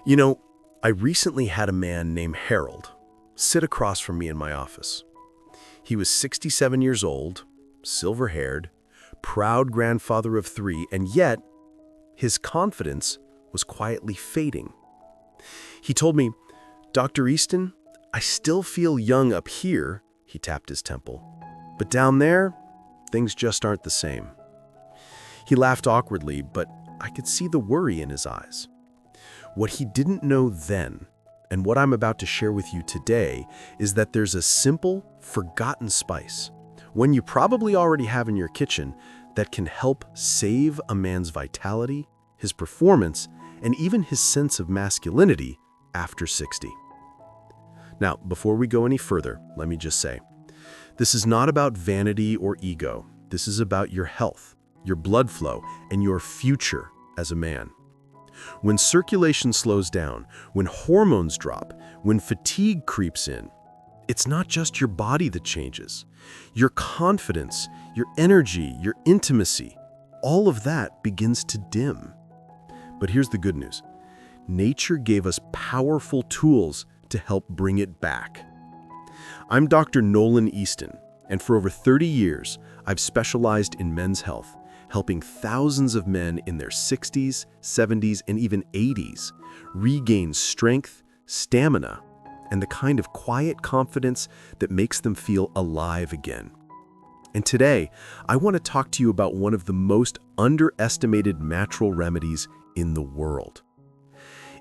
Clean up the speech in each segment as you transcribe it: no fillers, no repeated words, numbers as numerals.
You know, I recently had a man named Harold sit across from me in my office. He was 67 years old, silver-haired, proud grandfather of 3, and yet his confidence was quietly fading. He told me, "Dr. Easton, I still feel young up here," he tapped his temple, "but down there, things just aren't the same." He laughed awkwardly, but I could see the worry in his eyes. What he didn't know then, and what I'm about to share with you today, is that there's a simple, forgotten spice, one you probably already have in your kitchen, that can help save a man's vitality, his performance, and even his sense of masculinity after 60. Now, before we go any further, let me just say, this is not about vanity or ego. This is about your health, your blood flow, and your future as a man. When circulation slows down, when hormones drop, when fatigue creeps in, it's not just your body that changes. Your confidence, your energy, your intimacy, all of that begins to dim. But here's the good news. Nature gave us powerful tools to help bring it back. I'm Dr. Nolan Easton, and for over 30 years, I've specialized in men's health, helping thousands of men in their 60s, 70s, and even 80s regain strength, stamina, and the kind of quiet confidence that makes them feel alive again. And today, I want to talk to you about one of the most underestimated natural remedies in the world.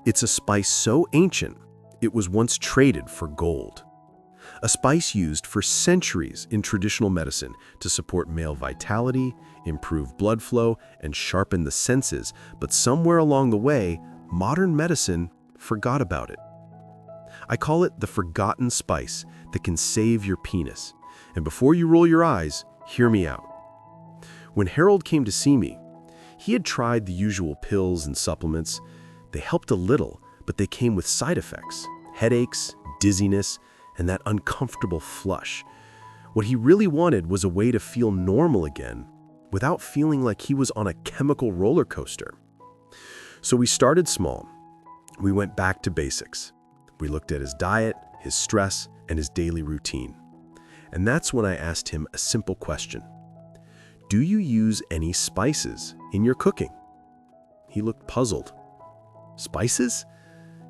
It's a spice so ancient, it was once traded for gold. A spice used for centuries in traditional medicine to support male vitality, improve blood flow, and sharpen the senses, but somewhere along the way, modern medicine forgot about it. I call it the forgotten spice that can save your penis. And before you roll your eyes, hear me out. When Harold came to see me, he had tried the usual pills and supplements. They helped a little, but they came with side effects, headaches, dizziness, and that uncomfortable flush. What he really wanted was a way to feel normal again without feeling like he was on a chemical roller coaster. So we started small. We went back to basics. We looked at his diet, his stress, and his daily routine. And that's when I asked him a simple question. Do you use any spices in your cooking? He looked puzzled. Spices?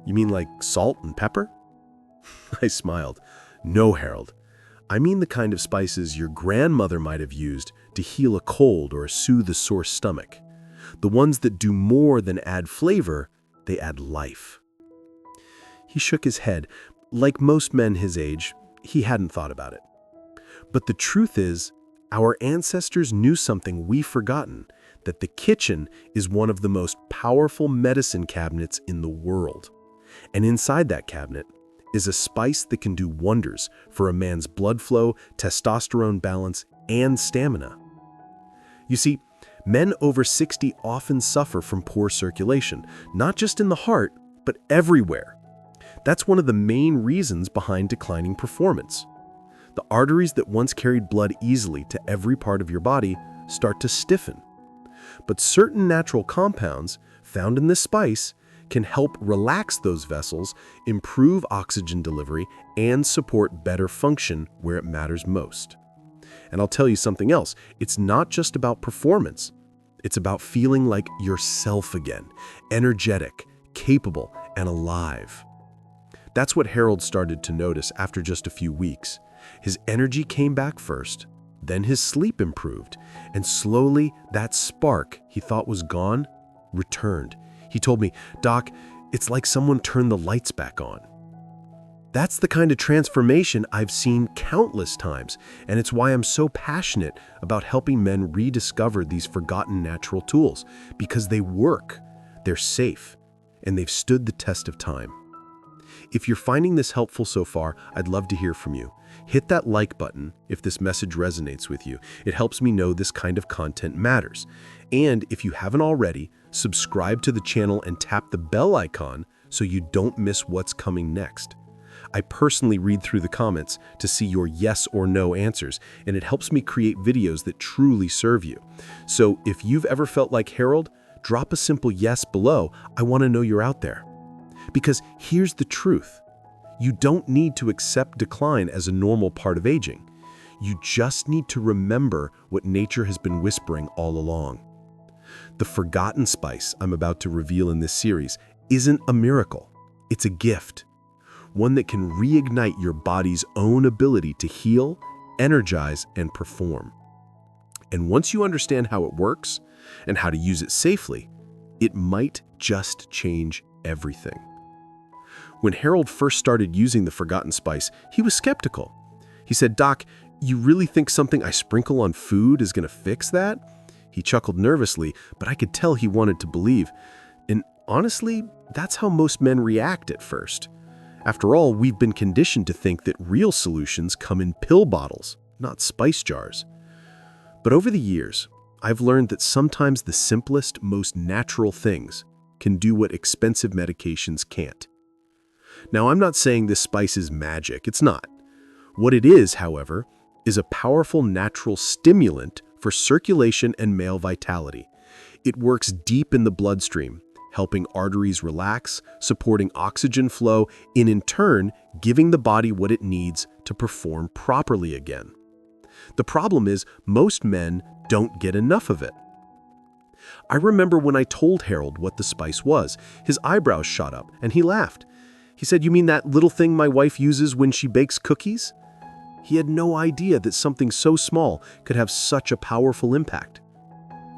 You mean like salt and pepper? I smiled. No, Harold. I mean the kind of spices your grandmother might have used to heal a cold or soothe a sore stomach. The ones that do more than add flavor, they add life. He shook his head. Like most men his age, he hadn't thought about it. But the truth is, our ancestors knew something we've forgotten, that the kitchen is one of the most powerful medicine cabinets in the world. And inside that cabinet is a spice that can do wonders for a man's blood flow, testosterone balance, and stamina. You see, men over 60 often suffer from poor circulation, not just in the heart, but everywhere. That's one of the main reasons behind declining performance. The arteries that once carried blood easily to every part of your body start to stiffen. But certain natural compounds found in this spice can help relax those vessels, improve oxygen delivery, and support better function where it matters most. And I'll tell you something else. It's not just about performance. It's about feeling like yourself again, energetic, capable, and alive. That's what Harold started to notice after just a few weeks. His energy came back first, then his sleep improved, and slowly that spark he thought was gone returned. He told me, "Doc, it's like someone turned the lights back on." That's the kind of transformation I've seen countless times, and it's why I'm so passionate about helping men rediscover these forgotten natural tools, because they work, they're safe, and they've stood the test of time. If you're finding this helpful so far, I'd love to hear from you. Hit that like button if this message resonates with you. It helps me know this kind of content matters. And if you haven't already, subscribe to the channel and tap the bell icon so you don't miss what's coming next. I personally read through the comments to see your yes or no answers, and it helps me create videos that truly serve you. So if you've ever felt like Harold, drop a simple yes below. I want to know you're out there. Because here's the truth. You don't need to accept decline as a normal part of aging. You just need to remember what nature has been whispering all along. The forgotten spice I'm about to reveal in this series isn't a miracle. It's a gift. One that can reignite your body's own ability to heal, energize, and perform. And once you understand how it works and how to use it safely, it might just change everything. When Harold first started using the forgotten spice, he was skeptical. He said, "Doc, you really think something I sprinkle on food is going to fix that?" He chuckled nervously, but I could tell he wanted to believe. And honestly, that's how most men react at first. After all, we've been conditioned to think that real solutions come in pill bottles, not spice jars. But over the years, I've learned that sometimes the simplest, most natural things can do what expensive medications can't. Now, I'm not saying this spice is magic. It's not. What it is, however, is a powerful natural stimulant for circulation and male vitality. It works deep in the bloodstream, helping arteries relax, supporting oxygen flow, and in turn, giving the body what it needs to perform properly again. The problem is, most men don't get enough of it. I remember when I told Harold what the spice was, his eyebrows shot up, and he laughed. He said, "You mean that little thing my wife uses when she bakes cookies?" He had no idea that something so small could have such a powerful impact.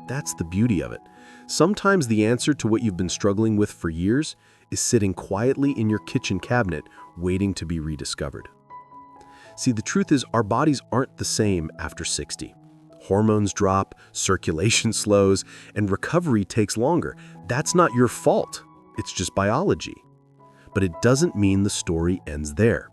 That's the beauty of it. Sometimes the answer to what you've been struggling with for years is sitting quietly in your kitchen cabinet, waiting to be rediscovered. See, the truth is our bodies aren't the same after 60. Hormones drop, circulation slows, and recovery takes longer. That's not your fault. It's just biology. But it doesn't mean the story ends there.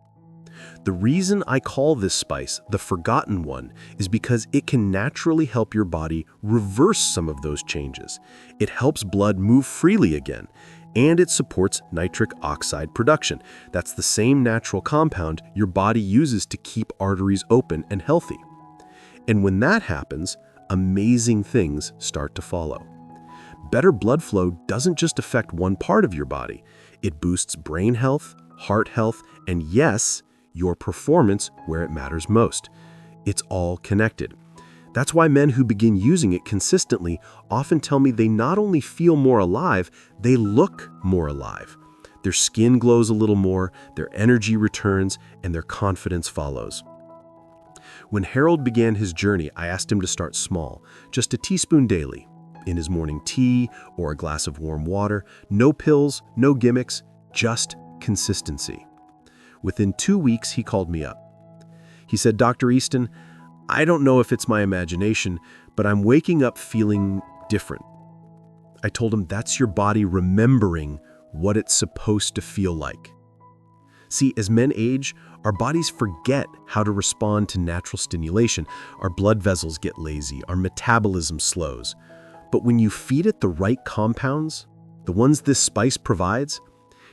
The reason I call this spice the forgotten one is because it can naturally help your body reverse some of those changes. It helps blood move freely again, and it supports nitric oxide production. That's the same natural compound your body uses to keep arteries open and healthy. And when that happens, amazing things start to follow. Better blood flow doesn't just affect one part of your body. It boosts brain health, heart health, and yes, your performance where it matters most. It's all connected. That's why men who begin using it consistently often tell me they not only feel more alive, they look more alive. Their skin glows a little more, their energy returns, and their confidence follows. When Harold began his journey, I asked him to start small, just a teaspoon daily, in his morning tea or a glass of warm water. No pills, no gimmicks, just consistency. Within 2 weeks, he called me up. He said, "Dr. Easton, I don't know if it's my imagination, but I'm waking up feeling different." I told him that's your body remembering what it's supposed to feel like. See, as men age, our bodies forget how to respond to natural stimulation. Our blood vessels get lazy, our metabolism slows. But when you feed it the right compounds, the ones this spice provides,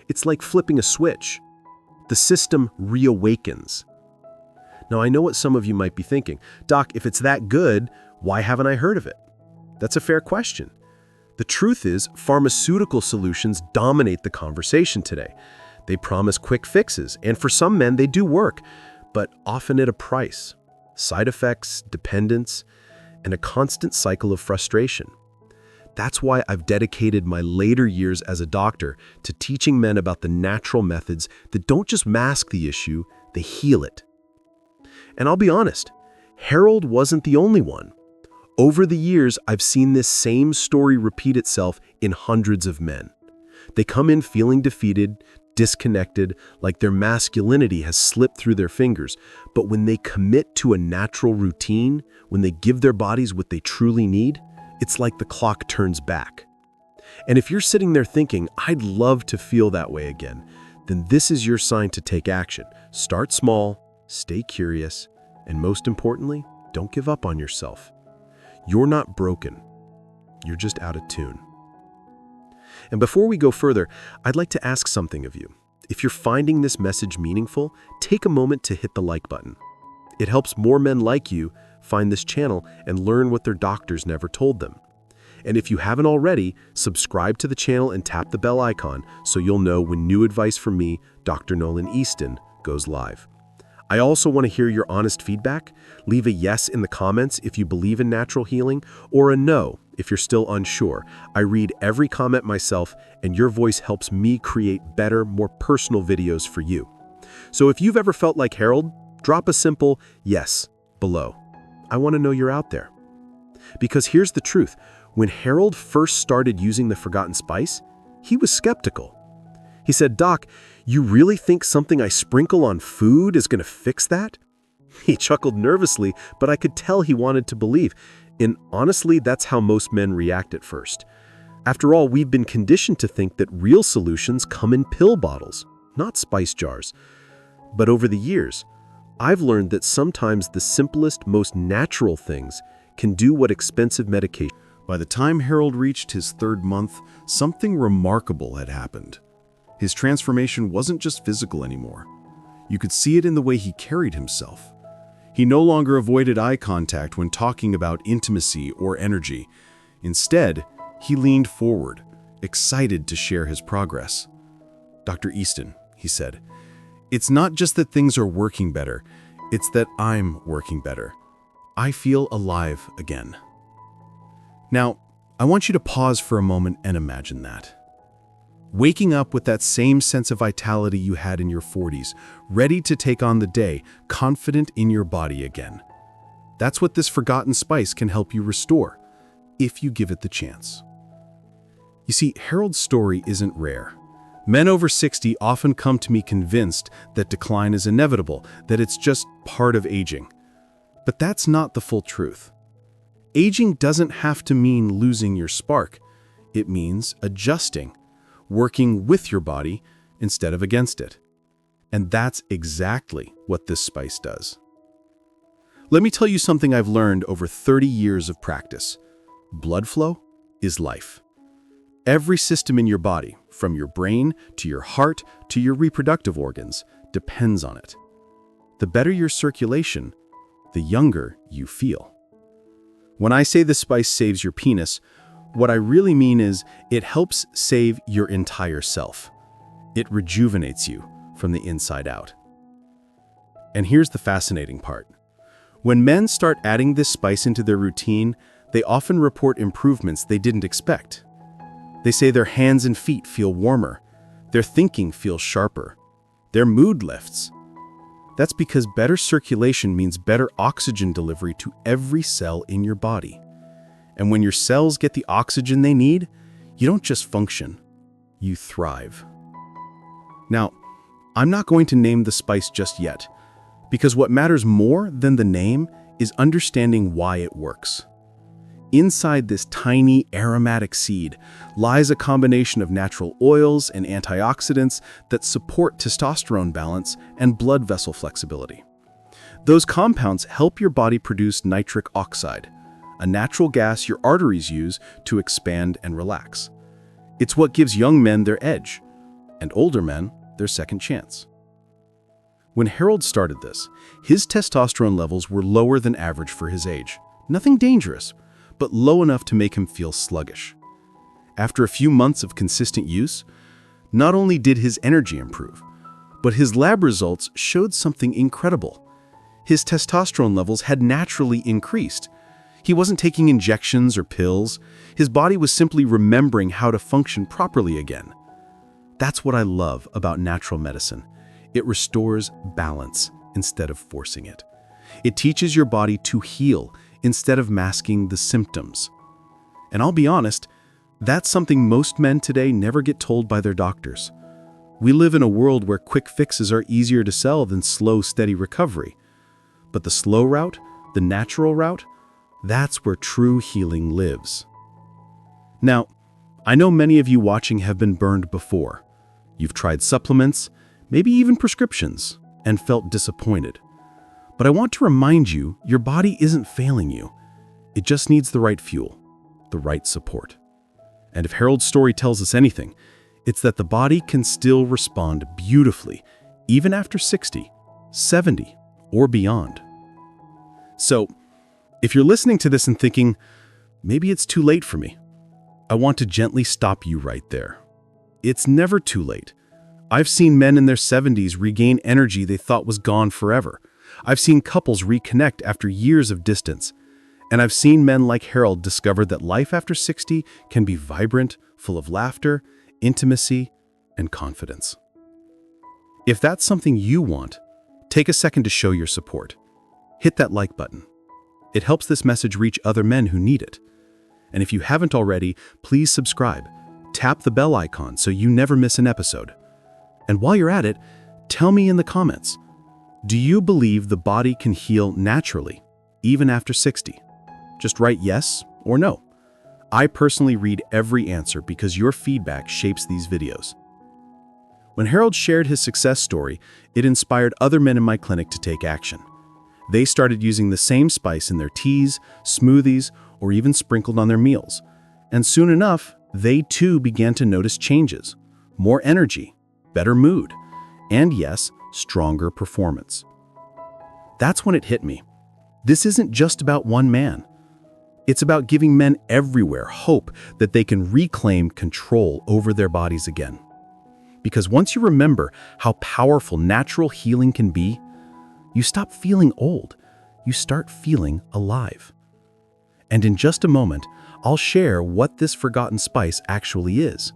it's like flipping a switch. The system reawakens. Now, I know what some of you might be thinking. "Doc, if it's that good, why haven't I heard of it?" That's a fair question. The truth is, pharmaceutical solutions dominate the conversation today. They promise quick fixes, and for some men, they do work, but often at a price. Side effects, dependence, and a constant cycle of frustration. That's why I've dedicated my later years as a doctor to teaching men about the natural methods that don't just mask the issue, they heal it. And I'll be honest, Harold wasn't the only one. Over the years, I've seen this same story repeat itself in hundreds of men. They come in feeling defeated, disconnected, like their masculinity has slipped through their fingers. But when they commit to a natural routine, when they give their bodies what they truly need, it's like the clock turns back. And if you're sitting there thinking, "I'd love to feel that way again," then this is your sign to take action. Start small, stay curious, and most importantly, don't give up on yourself. You're not broken. You're just out of tune. And before we go further, I'd like to ask something of you. If you're finding this message meaningful, take a moment to hit the like button. It helps more men like you find this channel and learn what their doctors never told them. And if you haven't already, subscribe to the channel and tap the bell icon so you'll know when new advice from me, Dr. Nolan Easton, goes live. I also want to hear your honest feedback. Leave a yes in the comments if you believe in natural healing, or a no if you're still unsure. I read every comment myself, and your voice helps me create better, more personal videos for you. So if you've ever felt like Harold, drop a simple yes below. I want to know you're out there. Because here's the truth. When Harold first started using the forgotten spice, he was skeptical. He said, "Doc, you really think something I sprinkle on food is going to fix that?" He chuckled nervously, but I could tell he wanted to believe. And honestly, that's how most men react at first. After all, we've been conditioned to think that real solutions come in pill bottles, not spice jars. But over the years, I've learned that sometimes the simplest, most natural things can do what expensive medication. By the time Harold reached his 3rd month, something remarkable had happened. His transformation wasn't just physical anymore. You could see it in the way he carried himself. He no longer avoided eye contact when talking about intimacy or energy. Instead, he leaned forward, excited to share his progress. "Dr. Easton," he said, "it's not just that things are working better, it's that I'm working better. I feel alive again." Now, I want you to pause for a moment and imagine that. Waking up with that same sense of vitality you had in your 40s, ready to take on the day, confident in your body again. That's what this forgotten spice can help you restore, if you give it the chance. You see, Harold's story isn't rare. Men over 60 often come to me convinced that decline is inevitable, that it's just part of aging. But that's not the full truth. Aging doesn't have to mean losing your spark. It means adjusting, working with your body instead of against it. And that's exactly what this spice does. Let me tell you something I've learned over 30 years of practice. Blood flow is life. Every system in your body, from your brain to your heart to your reproductive organs, depends on it. The better your circulation, the younger you feel. When I say this spice saves your penis, what I really mean is it helps save your entire self. It rejuvenates you from the inside out. And here's the fascinating part. When men start adding this spice into their routine, they often report improvements they didn't expect. They say their hands and feet feel warmer, their thinking feels sharper, their mood lifts. That's because better circulation means better oxygen delivery to every cell in your body. And when your cells get the oxygen they need, you don't just function, you thrive. Now, I'm not going to name the spice just yet, because what matters more than the name is understanding why it works. Inside this tiny aromatic seed lies a combination of natural oils and antioxidants that support testosterone balance and blood vessel flexibility. Those compounds help your body produce nitric oxide, a natural gas your arteries use to expand and relax. It's what gives young men their edge, and older men their second chance. When Harold started this, his testosterone levels were lower than average for his age. Nothing dangerous, but low enough to make him feel sluggish. After a few months of consistent use, not only did his energy improve, but his lab results showed something incredible. His testosterone levels had naturally increased. He wasn't taking injections or pills. His body was simply remembering how to function properly again. That's what I love about natural medicine. It restores balance instead of forcing it. It teaches your body to heal instead of masking the symptoms. And I'll be honest, that's something most men today never get told by their doctors. We live in a world where quick fixes are easier to sell than slow, steady recovery. But the slow route, the natural route, that's where true healing lives. Now, I know many of you watching have been burned before. You've tried supplements, maybe even prescriptions, and felt disappointed. But I want to remind you, your body isn't failing you. It just needs the right fuel, the right support. And if Harold's story tells us anything, it's that the body can still respond beautifully, even after 60, 70, or beyond. So, if you're listening to this and thinking, maybe it's too late for me, I want to gently stop you right there. It's never too late. I've seen men in their 70s regain energy they thought was gone forever. I've seen couples reconnect after years of distance. And I've seen men like Harold discover that life after 60 can be vibrant, full of laughter, intimacy, and confidence. If that's something you want, take a second to show your support. Hit that like button. It helps this message reach other men who need it. And if you haven't already, please subscribe. Tap the bell icon so you never miss an episode. And while you're at it, tell me in the comments, do you believe the body can heal naturally, even after 60? Just write yes or no. I personally read every answer because your feedback shapes these videos. When Harold shared his success story, it inspired other men in my clinic to take action. They started using the same spice in their teas, smoothies, or even sprinkled on their meals. And soon enough, they too began to notice changes. More energy, better mood, and yes, stronger performance. That's when it hit me. This isn't just about one man. It's about giving men everywhere hope that they can reclaim control over their bodies again. Because once you remember how powerful natural healing can be, you stop feeling old. You start feeling alive. And in just a moment, I'll share what this forgotten spice actually is,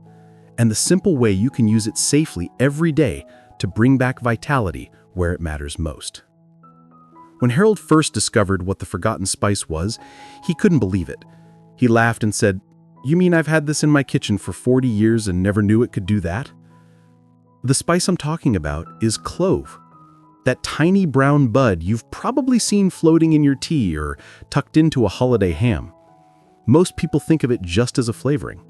and the simple way you can use it safely every day to bring back vitality where it matters most. When Harold first discovered what the forgotten spice was, he couldn't believe it. He laughed and said, "You mean I've had this in my kitchen for 40 years and never knew it could do that?" The spice I'm talking about is clove. That tiny brown bud you've probably seen floating in your tea or tucked into a holiday ham. Most people think of it just as a flavoring.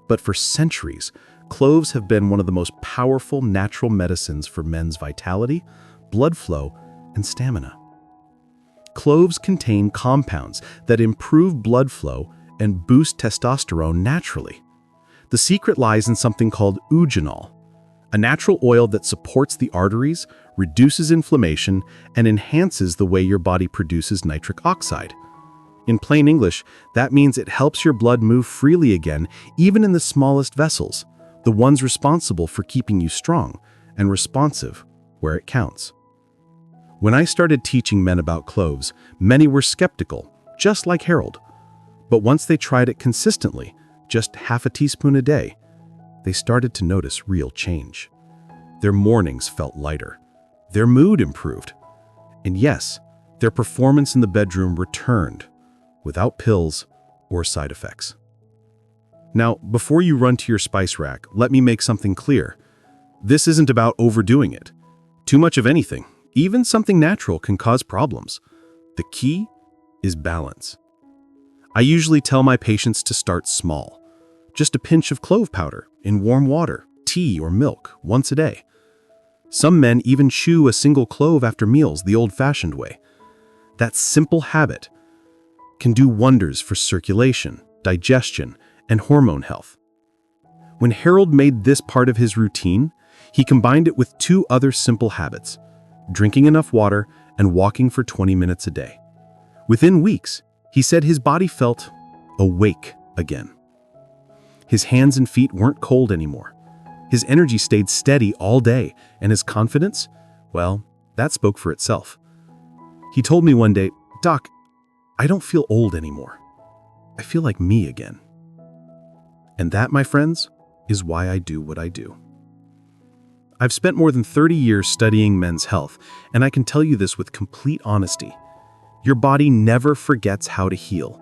But for centuries, cloves have been one of the most powerful natural medicines for men's vitality, blood flow, and stamina. Cloves contain compounds that improve blood flow and boost testosterone naturally. The secret lies in something called eugenol, a natural oil that supports the arteries, reduces inflammation, and enhances the way your body produces nitric oxide. In plain English, that means it helps your blood move freely again, even in the smallest vessels, the ones responsible for keeping you strong and responsive where it counts. When I started teaching men about cloves, many were skeptical, just like Harold. But once they tried it consistently, just half a teaspoon a day, they started to notice real change. Their mornings felt lighter. Their mood improved. And yes, their performance in the bedroom returned, without pills or side effects. Now, before you run to your spice rack, let me make something clear. This isn't about overdoing it. Too much of anything, even something natural, can cause problems. The key is balance. I usually tell my patients to start small. Just a pinch of clove powder in warm water, tea, or milk once a day. Some men even chew a single clove after meals the old-fashioned way. That simple habit can do wonders for circulation, digestion, and hormone health. When Harold made this part of his routine, he combined it with two other simple habits: drinking enough water and walking for 20 minutes a day. Within weeks, he said his body felt awake again. His hands and feet weren't cold anymore. His energy stayed steady all day, and his confidence, well, that spoke for itself. He told me one day, "Doc, I don't feel old anymore. I feel like me again." And that, my friends, is why I do what I do. I've spent more than 30 years studying men's health, and I can tell you this with complete honesty. Your body never forgets how to heal.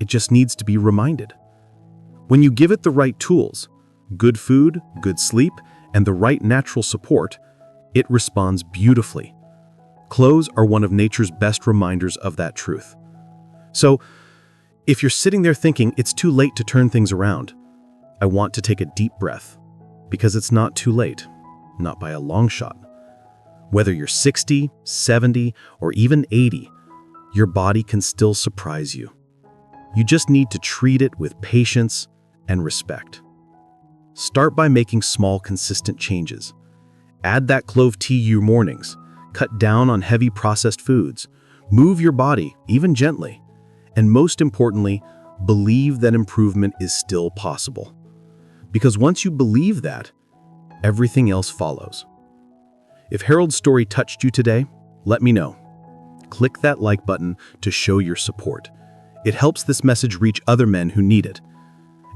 It just needs to be reminded. When you give it the right tools, good food, good sleep, and the right natural support, it responds beautifully. Cloves are one of nature's best reminders of that truth. So, if you're sitting there thinking it's too late to turn things around, I want to take a deep breath, because it's not too late, not by a long shot. Whether you're 60, 70, or even 80, your body can still surprise you. You just need to treat it with patience and respect. Start by making small, consistent changes. Add that clove tea your mornings. Cut down on heavy processed foods. Move your body, even gently. And most importantly, Believe that improvement is still possible. Because once you believe that, everything else follows. If Harold's story touched you today, let me know. Click that like button to show your support. It helps this message reach other men who need it.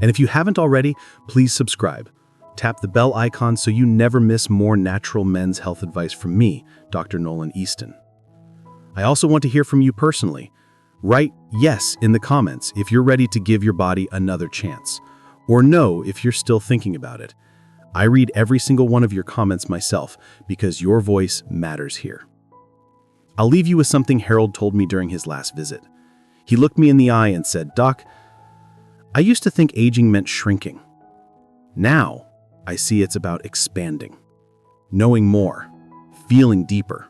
And if you haven't already, please subscribe. Tap the bell icon so you never miss more natural men's health advice from me, Dr. Nolan Easton. I also want to hear from you personally. Write yes in the comments if you're ready to give your body another chance, or no if you're still thinking about it. I read every single one of your comments myself because your voice matters here. I'll leave you with something Harold told me during his last visit. He looked me in the eye and said, "Doc, I used to think aging meant shrinking. Now, I see it's about expanding, knowing more, feeling deeper,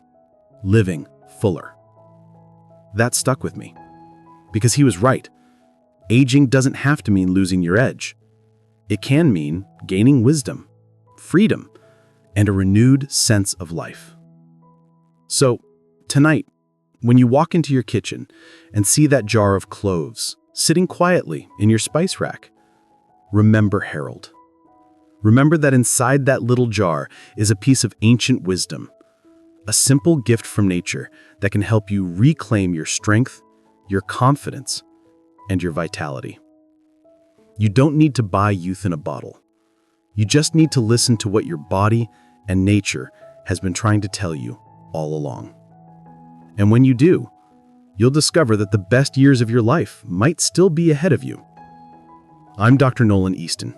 living fuller." That stuck with me, because he was right. Aging doesn't have to mean losing your edge. It can mean gaining wisdom, freedom, and a renewed sense of life. So, tonight, when you walk into your kitchen and see that jar of cloves sitting quietly in your spice rack, remember Harold. Remember that inside that little jar is a piece of ancient wisdom, a simple gift from nature that can help you reclaim your strength, your confidence, and your vitality. You don't need to buy youth in a bottle. You just need to listen to what your body and nature has been trying to tell you all along. And when you do, you'll discover that the best years of your life might still be ahead of you. I'm Dr. Nolan Easton,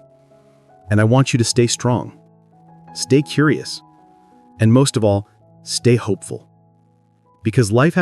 and I want you to stay strong, stay curious, and most of all, stay hopeful. Because life